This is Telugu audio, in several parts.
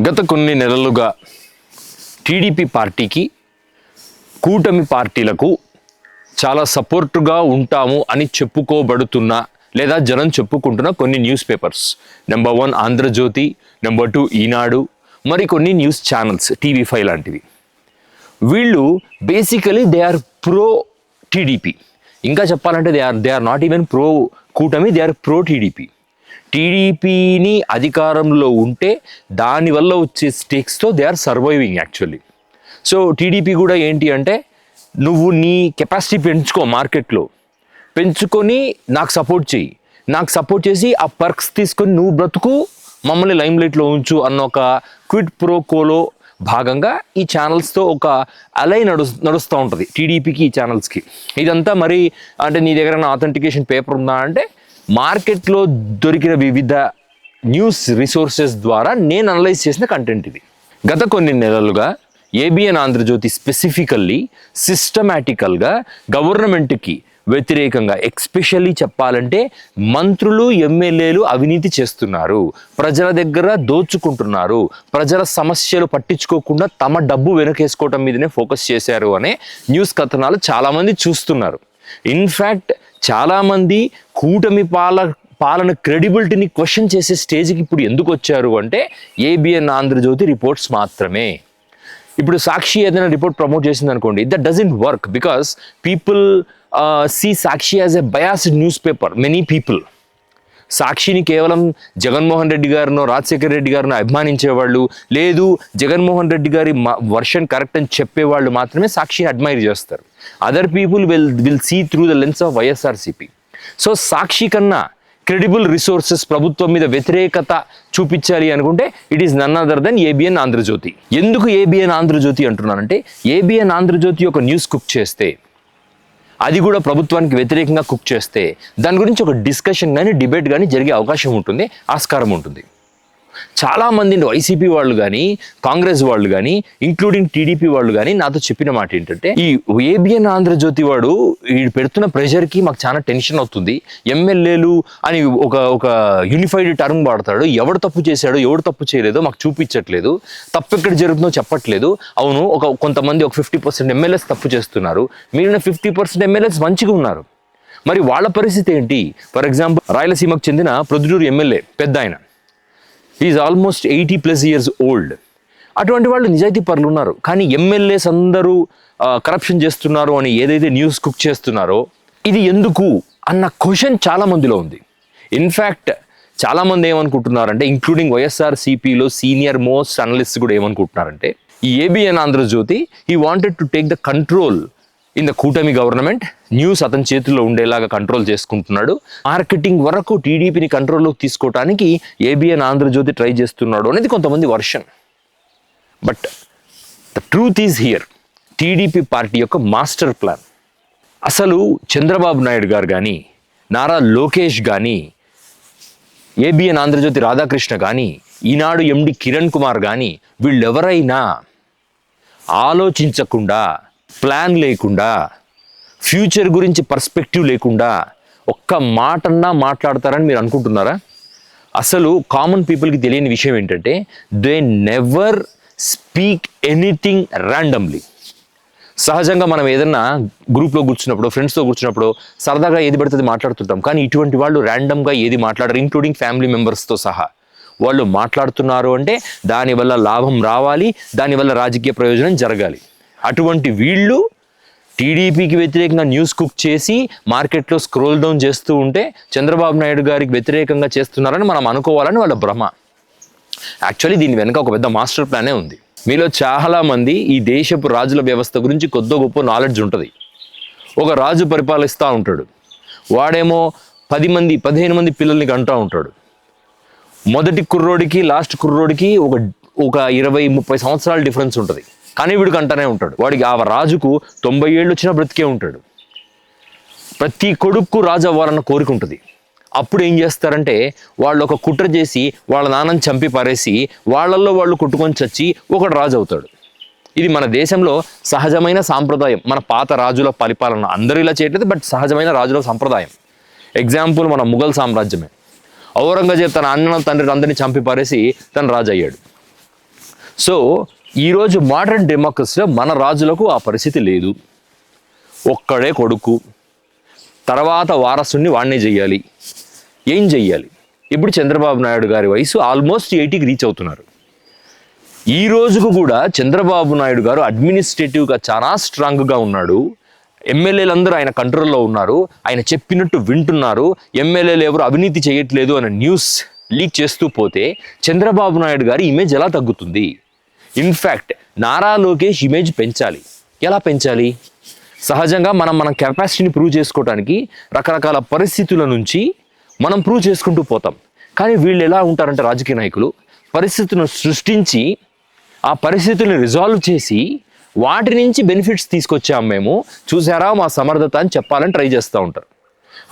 గత కొన్ని నెలలుగా టీడీపీ పార్టీకి కూటమి పార్టీలకు చాలా సపోర్టుగా ఉంటాము అని చెప్పుకోబడుతున్న లేదా జనం చెప్పుకుంటున్న కొన్ని newspapers. Number 1 Andhrajyothy, number 2 Eenadu, మరికొన్ని న్యూస్ ఛానల్స్ TV5 లాంటివి. వీళ్ళు basically they are pro TDP. ఇంకా చెప్పాలంటే they are not even pro కూటమి, దే ఆర్ ప్రో టీడీపీ. టీడీపీని అధికారంలో ఉంటే దానివల్ల వచ్చే స్టేక్స్తో they are surviving actually. So TDP కూడా ఏంటి అంటే, నువ్వు నీ కెపాసిటీ పెంచుకో, మార్కెట్లో పెంచుకొని నాకు సపోర్ట్ చేయి, నాకు సపోర్ట్ చేసి ఆ పర్క్స్ తీసుకొని నువ్వు బ్రతుకు, మమ్మల్ని లైమ్లైట్లో ఉంచు అన్న ఒక క్విడ్ ప్రో కోలో భాగంగా ఈ ఛానల్స్తో ఒక అలై నడుస్తూ ఉంటుంది టీడీపీకి, ఈ ఛానల్స్కి. ఇదంతా మరి అంటే నీ దగ్గర ఆథెంటికేషన్ పేపర్ ఉందా అంటే, మార్కెట్లో దొరికిన వివిధ న్యూస్ రిసోర్సెస్ ద్వారా నేను అనలైజ్ చేసిన కంటెంట్ ఇది. గత కొన్ని నెలలుగా ఏబిఎన్ ఆంధ్రజ్యోతి స్పెసిఫికల్లీ సిస్టమాటికల్గా గవర్నమెంట్కి వ్యతిరేకంగా, ఎక్స్పెషల్లీ చెప్పాలంటే మంత్రులు ఎమ్మెల్యేలు అవినీతి చేస్తున్నారు, ప్రజల దగ్గర దోచుకుంటున్నారు, ప్రజల సమస్యలు పట్టించుకోకుండా తమ డబ్బు వెనకేసుకోవటం మీదనే ఫోకస్ చేశారు అనే న్యూస్ కథనాలు చాలామంది చూస్తున్నారు. ఇన్ఫ్యాక్ట్ చాలామంది కూటమి పాలన క్రెడిబిలిటీని క్వశ్చన్ చేసే స్టేజ్కి ఇప్పుడు ఎందుకు వచ్చారు అంటే, ఏబిఎన్ ఆంధ్రజ్యోతి రిపోర్ట్స్ మాత్రమే. ఇప్పుడు సాక్షి ఏదైనా రిపోర్ట్ ప్రమోట్ చేసింది అనుకోండి, that doesn't work because people see Sakshi as a biased newspaper. Many people సాక్షిని కేవలం జగన్మోహన్ రెడ్డి గారినో రాజశేఖర రెడ్డి గారినో అభిమానించేవాళ్ళు, లేదు జగన్మోహన్ రెడ్డి గారి వర్షన్ కరెక్ట్ అని చెప్పేవాళ్ళు మాత్రమే సాక్షిని అడ్మైర్ చేస్తారు. Other people will see through the lens of YSRCP. So Sakshi కన్నా క్రెడిబుల్ రిసోర్సెస్ ప్రభుత్వం మీద వ్యతిరేకత చూపించాలి అనుకుంటే it is none other than ABN Andhrajyothy. ఎందుకు ఏబిఎన్ ఆంధ్రజ్యోతి అంటున్నానంటే, ఏబిఎన్ ఆంధ్రజ్యోతి ఒక న్యూస్ కుక్ చేస్తే, అది కూడా ప్రభుత్వానికి వ్యతిరేకంగా కుక్ చేస్తే, దాని గురించి ఒక డిస్కషన్ కానీ డిబేట్ కానీ జరిగే అవకాశం ఉంటుంది, ఆస్కారం ఉంటుంది. చాలామంది వైసీపీ వాళ్ళు కానీ, కాంగ్రెస్ వాళ్ళు కానీ, ఇంక్లూడింగ్ టీడీపీ వాళ్ళు కానీ నాతో చెప్పిన మాట ఏంటంటే, ఈ ఏబిఎన్ ఆంధ్రజ్యోతి వాడు వీడు పెడుతున్న ప్రెషర్కి మాకు చాలా టెన్షన్ అవుతుంది. ఎమ్మెల్యేలు అని ఒక యూనిఫైడ్ టర్మ్ వాడతాడు. ఎవడు తప్పు చేశాడో ఎవడు తప్పు చేయలేదో మాకు చూపించట్లేదు, తప్పు ఎక్కడ జరుగుతుందో చెప్పట్లేదు. అవును, కొంతమంది 50% ఎమ్మెల్యేస్ తప్పు చేస్తున్నారు, మిగిలిన 50% ఎమ్మెల్యేస్ మంచిగా ఉన్నారు. మరి వాళ్ళ పరిస్థితి ఏంటి? ఫర్ ఎగ్జాంపుల్ రాయలసీమకు చెందిన ప్రొద్దుటూరు ఎమ్మెల్యే పెద్ద ఆయన, ఈజ్ ఆల్మోస్ట్ 80+ years old. అటువంటి వాళ్ళు నిజాయితీ పరులు ఉన్నారు. కానీ ఎమ్మెల్యేస్ అందరూ కరప్షన్ చేస్తున్నారు అని ఏదైతే న్యూస్ కుక్ చేస్తున్నారో, ఇది ఎందుకు అన్న క్వశ్చన్ చాలా మందిలో ఉంది. ఇన్ఫ్యాక్ట్ చాలామంది ఏమనుకుంటున్నారంటే, ఇంక్లూడింగ్ వైఎస్ఆర్సీపీలో సీనియర్ మోస్ట్ అనలిస్ట్ కూడా ఏమనుకుంటున్నారంటే, ఈ ABN Andhra Jyothi he wanted to take the control in the కూటమి గవర్నమెంట్. న్యూస్ అతని చేతుల్లో ఉండేలాగా కంట్రోల్ చేసుకుంటున్నాడు. మార్కెటింగ్ వరకు టీడీపీని కంట్రోల్లోకి తీసుకోవడానికి ఏబిఎన్ ఆంధ్రజ్యోతి ట్రై చేస్తున్నాడు అనేది కొంతమంది version. But the truth is here. TDP party యొక్క మాస్టర్ ప్లాన్ అసలు చంద్రబాబు నాయుడు గారు కానీ, నారా లోకేష్ కానీ, ఏబిఎన్ ఆంధ్రజ్యోతి రాధాకృష్ణ కానీ, ఈనాడు ఎండి కిరణ్ కుమార్ కానీ, వీళ్ళెవరైనా ఆలోచించకుండా, ప్లాన్ లేకుండా, ఫ్యూచర్ గురించి పర్స్పెక్టివ్ లేకుండా ఒక్క మాటన్నా మాట్లాడతారని మీరు అనుకుంటున్నారా? అసలు కామన్ పీపుల్కి తెలియని విషయం ఏంటంటే, they never speak anything randomly. సహజంగా మనం ఏదన్నా గ్రూప్లో కూర్చున్నప్పుడు, ఫ్రెండ్స్తో కూర్చున్నప్పుడు సరదాగా ఏది పడుతుంది మాట్లాడుతుంటాం. కానీ ఇటువంటి వాళ్ళు ర్యాండమ్గా ఏది మాట్లాడరు, ఇంక్లూడింగ్ ఫ్యామిలీ మెంబర్స్తో సహా. వాళ్ళు మాట్లాడుతున్నారు అంటే దానివల్ల లాభం రావాలి, దానివల్ల రాజకీయ ప్రయోజనం జరగాలి. అటువంటి వీళ్ళు టీడీపీకి వ్యతిరేకంగా న్యూస్ కుక్ చేసి మార్కెట్లో స్క్రోల్ డౌన్ చేస్తూ ఉంటే చంద్రబాబు నాయుడు గారికి వ్యతిరేకంగా చేస్తున్నారని మనం అనుకోవాలని వాళ్ళ భ్రమ. యాక్చువల్లీ దీని వెనక ఒక పెద్ద మాస్టర్ ప్లానే ఉంది. మీలో చాలామంది ఈ దేశపు రాజుల వ్యవస్థ గురించి కొద్దో గొప్ప నాలెడ్జ్ ఉంటుంది. ఒక రాజు పరిపాలిస్తూ ఉంటాడు, వాడేమో 15 మంది పిల్లల్ని కంటూ ఉంటాడు. మొదటి కుర్రోడికి లాస్ట్ కుర్రోడికి ఒక 20-30 సంవత్సరాల డిఫరెన్స్ ఉంటుంది. కానీ వీడికి అంటానే ఉంటాడు. వాడికి ఆ రాజుకు 90 ఏళ్ళు వచ్చినా బ్రతికే ఉంటాడు. ప్రతి కొడుకు రాజు అవ్వాలన్న కోరిక ఉంటుంది. అప్పుడు ఏం చేస్తారంటే, వాళ్ళు ఒక కుట్ర చేసి వాళ్ళ నాన్నని చంపి పారేసి వాళ్ళల్లో వాళ్ళు కొట్టుకొని చచ్చి ఒకడు రాజు అవుతాడు. ఇది మన దేశంలో సహజమైన సాంప్రదాయం. మన పాత రాజుల పరిపాలన అందరూ ఇలా చేయట్లేదు, బట్ సహజమైన రాజుల సంప్రదాయం. ఎగ్జాంపుల్ మన ముఘల్ సామ్రాజ్యమే. ఔరంగజేబ్ తన అన్న తండ్రి అందరినీ చంపి పారేసి తను రాజు అయ్యాడు. సో ఈరోజు మోడర్న్ డెమోక్రసీలో మన రాజులకు ఆ పరిస్థితి లేదు. ఒక్కడే కొడుకు, తర్వాత వారసుని వాడినే చెయ్యాలి. ఏం చెయ్యాలి? ఇప్పుడు చంద్రబాబు నాయుడు గారి వయసు ఆల్మోస్ట్ 80కి రీచ్ అవుతున్నారు. ఈ రోజుకు కూడా చంద్రబాబు నాయుడు గారు అడ్మినిస్ట్రేటివ్గా చాలా స్ట్రాంగ్గా ఉన్నాడు. ఎమ్మెల్యేలందరూ ఆయన కంట్రోల్లో ఉన్నారు, ఆయన చెప్పినట్టు వింటున్నారు. ఎమ్మెల్యేలు ఎవరు అవినీతి చేయట్లేదు అనే న్యూస్ లీక్ చేస్తూ పోతే చంద్రబాబు నాయుడు గారి ఇమేజ్ ఎలా తగ్గుతుంది? ఇన్ఫ్యాక్ట్ నారా లోకేష్ ఇమేజ్ పెంచాలి. ఎలా పెంచాలి? సహజంగా మన కెపాసిటీని ప్రూవ్ చేసుకోవడానికి రకరకాల పరిస్థితుల నుంచి మనం ప్రూవ్ చేసుకుంటూ పోతాం. కానీ వీళ్ళు ఎలా ఉంటారంటే రాజకీయ నాయకులు పరిస్థితులను సృష్టించి ఆ పరిస్థితుల్ని రిజాల్వ్ చేసి వాటి నుంచి బెనిఫిట్స్ తీసుకొచ్చాం మేము, చూసారా మా సమర్థత అని చెప్పాలని ట్రై చేస్తూ ఉంటారు.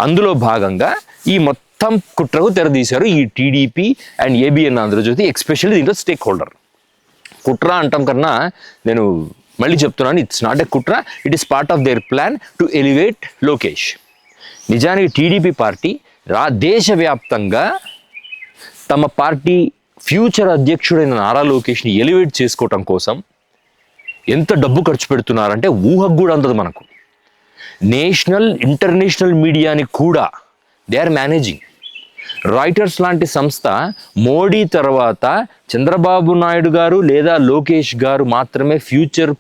అందులో భాగంగా ఈ మొత్తం కుట్రకు తెరదీశారు ఈ TDP and ABN Andhra Jyothi, especially దీంట్లో స్టేక్ హోల్డర్. కుట్ర అంటాం కన్నా నేను మళ్ళీ చెప్తున్నాను, ఇట్స్ నాట్ ఎ కుట్ర, it is part of their plan to elevate Lokesh. నిజానికి టీడీపీ పార్టీ దేశవ్యాప్తంగా తమ పార్టీ ఫ్యూచర్ అధ్యక్షుడైన నారా లోకేష్ని ఎలివేట్ చేసుకోవటం కోసం ఎంత డబ్బు ఖర్చు పెడుతున్నారంటే ఊహకు కూడా అందదు మనకు. నేషనల్ ఇంటర్నేషనల్ మీడియాని కూడా దే ఆర్ మేనేజింగ్. రాయిటర్స్ లాంటి సంస్థ మోడీ తర్వాత చంద్రబాబు నాయుడు గారు లేదా లోకేష్ గారు మాత్రమే ఫ్యూచర్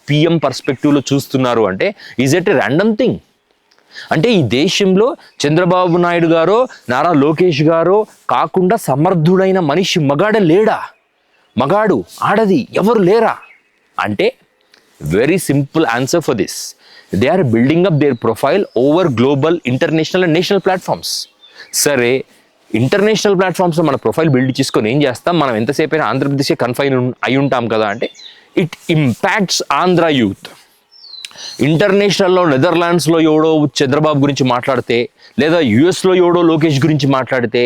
పిఎం పర్స్పెక్టివ్లో చూస్తున్నారు అంటే is it a random thing? అంటే ఈ దేశంలో చంద్రబాబు నాయుడు గారో నారా లోకేష్ గారో కాకుండా సమర్థుడైన మనిషి మగాడే లేడా? మగాడు ఆడది ఎవరు లేరా? అంటే very simple answer for this, they are building up their profile over global international and national platforms. సరే, ఇంటర్నేషనల్ ప్లాట్ఫామ్స్లో మన ప్రొఫైల్ బిల్డ్ చేసుకొని ఏం చేస్తాం? మనం ఎంతసేపు అయినా ఆంధ్రప్రదేశ్కే కన్ఫైన్ అయి ఉంటాం కదా అంటే ఇట్ ఇంపాక్ట్స్ ఆంధ్ర యూత్. ఇంటర్నేషనల్లో నెదర్లాండ్స్లో ఎవడో చంద్రబాబు గురించి మాట్లాడితే, లేదా యుఎస్లో ఎవడో లోకేష్ గురించి మాట్లాడితే,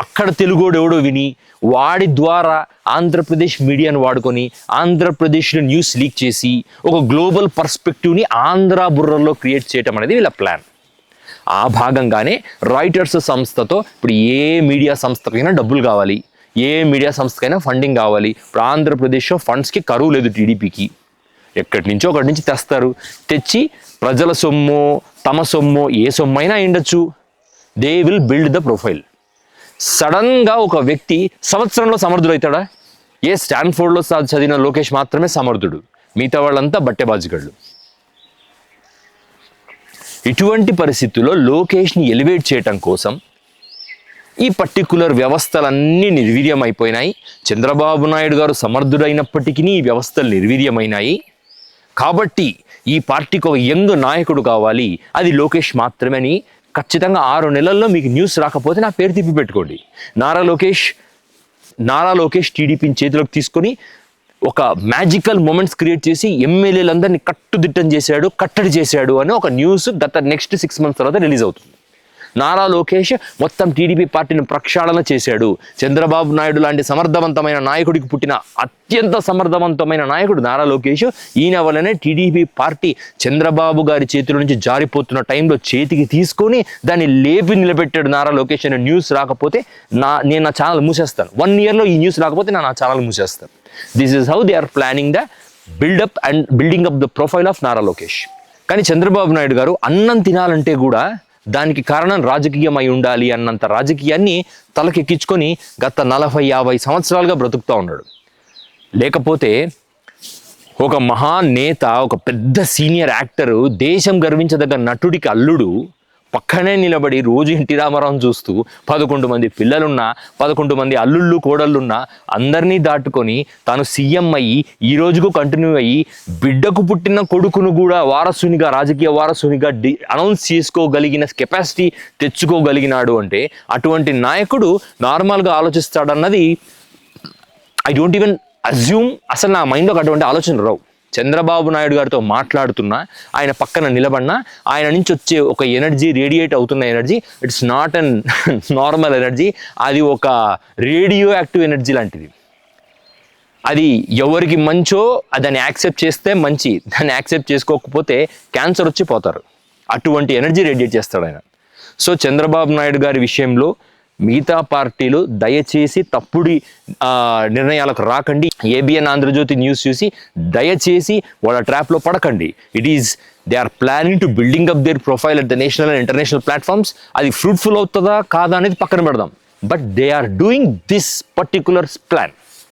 అక్కడ తెలుగోడు ఎవడో విని వాడి ద్వారా ఆంధ్రప్రదేశ్ మీడియాను వాడుకొని ఆంధ్రప్రదేశ్లో న్యూస్ లీక్ చేసి ఒక గ్లోబల్ పర్స్పెక్టివ్ని ఆంధ్ర బుర్రల్లో క్రియేట్ చేయటం అనేది వీళ్ళ ప్లాన్. ఆ భాగంగానే రాయిటర్స్ సంస్థతో ఇప్పుడు ఏ మీడియా సంస్థకైనా డబ్బులు కావాలి, ఏ మీడియా సంస్థకైనా ఫండింగ్ కావాలి. ఇప్పుడు ఆంధ్రప్రదేశ్లో ఫండ్స్కి కరువు లేదు టీడీపీకి. ఎక్కడి నుంచో ఒకటి నుంచి తెస్తారు, తెచ్చి ప్రజల సొమ్ము తమ సొమ్ము ఏ సొమ్ము అయినా ఉండొచ్చు, they will build the profile. సడన్గా ఒక వ్యక్తి సంవత్సరంలో సమర్థుడు అవుతాడా? స్టాన్ఫోర్డ్లో చదివిన లోకేష్ మాత్రమే సమర్థుడు, మిగతా వాళ్ళంతా బట్టెబాజిగళ్ళు. ఇటువంటి పరిస్థితుల్లో లోకేష్ని ఎలివేట్ చేయటం కోసం ఈ పర్టికులర్ వ్యవస్థలన్నీ నిర్వీర్యం అయిపోయినాయి. చంద్రబాబు నాయుడు గారు సమర్థుడైనప్పటికీ ఈ వ్యవస్థలు నిర్వీర్యమైనాయి. కాబట్టి ఈ పార్టీకి ఒక యంగ్ నాయకుడు కావాలి, అది లోకేష్ మాత్రమే అని ఖచ్చితంగా 6 నెలల్లో మీకు న్యూస్ రాకపోతే నా పేరు తిప్పి పెట్టుకోండి. నారా లోకేష్ టీడీపీని చేతిలోకి తీసుకొని ఒక మ్యాజికల్ మూమెంట్స్ క్రియేట్ చేసి ఎమ్మెల్యేలందరినీ కట్టడి చేశాడు అని ఒక న్యూస్ గత నెక్స్ట్ 6 months తర్వాత రిలీజ్ అవుతుంది. నారా లోకేష్ మొత్తం టీడీపీ పార్టీని ప్రక్షాళన చేశాడు. చంద్రబాబు నాయుడు లాంటి సమర్థవంతమైన నాయకుడికి పుట్టిన అత్యంత సమర్థవంతమైన నాయకుడు నారా లోకేష్. ఈయన వల్లనే టీడీపీ పార్టీ చంద్రబాబు గారి చేతుల నుంచి జారిపోతున్న టైంలో చేతికి తీసుకొని దాన్ని లేపి నిలబెట్టాడు నారా లోకేష్ అనే న్యూస్ రాకపోతే నేను నా ఛానల్ మూసేస్తాను. 1 yearలో ఈ న్యూస్ రాకపోతే నా ఛానల్ మూసేస్తాను. This is how they are planning the building up the profile of Nara Lokesh. కానీ చంద్రబాబు నాయుడు గారు అన్నం తినాలంటే కూడా దానికి కారణం రాజకీయం అయి ఉండాలి అన్నంత రాజకీయాన్ని తలకెక్కించుకొని గత 40-50 సంవత్సరాలుగా బ్రతుకుతూ ఉన్నాడు. లేకపోతే ఒక మహానేత, ఒక పెద్ద సీనియర్ యాక్టరు, దేశం గర్వించదగ్గ నటుడికి అల్లుడు పక్కనే నిలబడి రోజు ఎన్టీ రామారావును చూస్తూ 11 మంది పిల్లలున్నా 11 మంది అల్లుళ్ళు కోడళ్ళున్నా అందరినీ దాటుకొని తాను సీఎం అయ్యి ఈ రోజుకు కంటిన్యూ అయ్యి బిడ్డకు పుట్టిన కొడుకును కూడా వారసునిగా, రాజకీయ వారసునిగా అనౌన్స్ చేసుకోగలిగిన కెపాసిటీ తెచ్చుకోగలిగినాడు అంటే అటువంటి నాయకుడు నార్మల్గా ఆలోచిస్తాడన్నది ఐ డోంట్ ఈవెన్ అజ్యూమ్. అసలు నా మైండ్లోకి అటువంటి ఆలోచన రావు. చంద్రబాబు నాయుడు గారితో మాట్లాడుతున్నా, ఆయన పక్కన నిలబడినా ఆయన నుంచి వచ్చే ఒక ఎనర్జీ, రేడియేట్ అవుతున్న energy, it's not an normal energy. అది ఒక రేడియో యాక్టివ్ ఎనర్జీ లాంటిది. అది ఎవరికి మంచో దాన్ని యాక్సెప్ట్ చేస్తే మంచి, దాన్ని యాక్సెప్ట్ చేసుకోకపోతే క్యాన్సర్ వచ్చి పోతారు. అటువంటి ఎనర్జీ రేడియేట్ చేస్తాడు ఆయన. సో చంద్రబాబు నాయుడు గారి విషయంలో మిగతా పార్టీలు దయచేసి తప్పుడి నిర్ణయాలకు రాకండి. ఏబిఎన్ ఆంధ్రజ్యోతి న్యూస్ చూసి దయచేసి వాళ్ళ ట్రాప్లో పడకండి. They are planning to building up their profile at the national and international platforms. అది ఫ్రూట్ఫుల్ అవుతుందా కాదా అనేది పక్కన పెడదాం. But they are doing this particular plan.